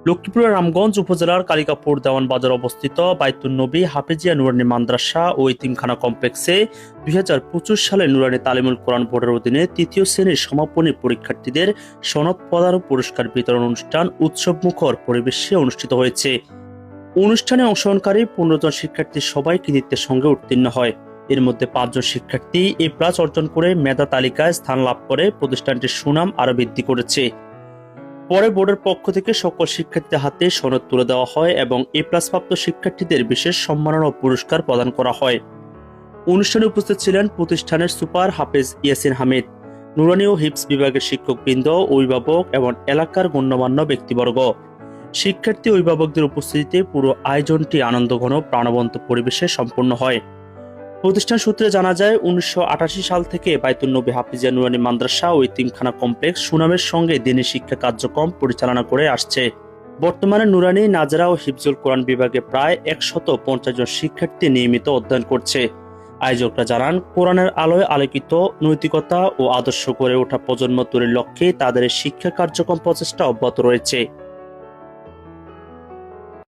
লক্ষ্মীপুরের রামগঞ্জ উপজেলার কালিকাপুর দেওয়ান বাজার অবস্থিত বাইতুন নবী হাফেজিয়া নুরানী মাদ্রাসা ও ইতিমখানা কমপ্লেক্সে ২০২৫ সালে নুরানী তালিমুল কোরআন বোর্ডের অধীনে তৃতীয় শ্রেণীর সমাপনী পরীক্ষার্থীদের সনদ প্রদান ও পুরস্কার বিতরণ অনুষ্ঠান উৎসবমুখর পরিবেশে অনুষ্ঠিত হয়েছে। অনুষ্ঠানে অংশগ্রহণকারী ১৫ জন শিক্ষার্থী সবাই কৃতিত্বের সঙ্গে উত্তীর্ণ হয়। এর মধ্যে ৫ জন শিক্ষার্থী A+ অর্জন করে মেধা তালিকায় স্থান লাভ করে প্রতিষ্ঠানটির সুনাম আরও বৃদ্ধি করেছে। পরে বোর্ডের পক্ষ থেকে সকল শিক্ষার্থীদের হাতে সনদ তুলে দেওয়া হয় এবং A+ প্রাপ্ত শিক্ষার্থীদের বিশেষ সম্মাননা ও পুরস্কার প্রদান করা হয়। অনুষ্ঠানে উপস্থিত ছিলেন প্রতিষ্ঠানের সুপার হাফেজ ইয়াসিন হামিদ, নুরানী ও হিফজ বিভাগের শিক্ষকবৃন্দ, অভিভাবক এবং এলাকার গণ্যমান্য ব্যক্তিবর্গ। শিক্ষার্থী অভিভাবকদের উপস্থিতিতে পুরো আয়োজনটি আনন্দঘন প্রাণবন্ত পরিবেশে সম্পন্ন হয়। প্রতিষ্ঠান সূত্রে জানা যায়, ১৯৮৮ সাল থেকে বাইতুন নবী হাফেজিয়া নুরানী মাদ্রাসা ও ইতিমখানা কমপ্লেক্স সুনামের সঙ্গে দিনী শিক্ষা কার্যক্রম পরিচালনা করে আসছে। বর্তমানে নুরানী, নাজরা ও হিফজুল কোরআন বিভাগে প্রায় ১৫০ জন শিক্ষার্থী নিয়মিত অধ্যয়ন করছে। আয়োজকরা জানান, কোরআনের আলোয় আলোকিত নৈতিকতা ও আদর্শ গড়ে ওঠা প্রজন্ম তৈরির লক্ষ্যে তাদের শিক্ষা কার্যক্রম প্রচেষ্টা অব্যাহত রয়েছে।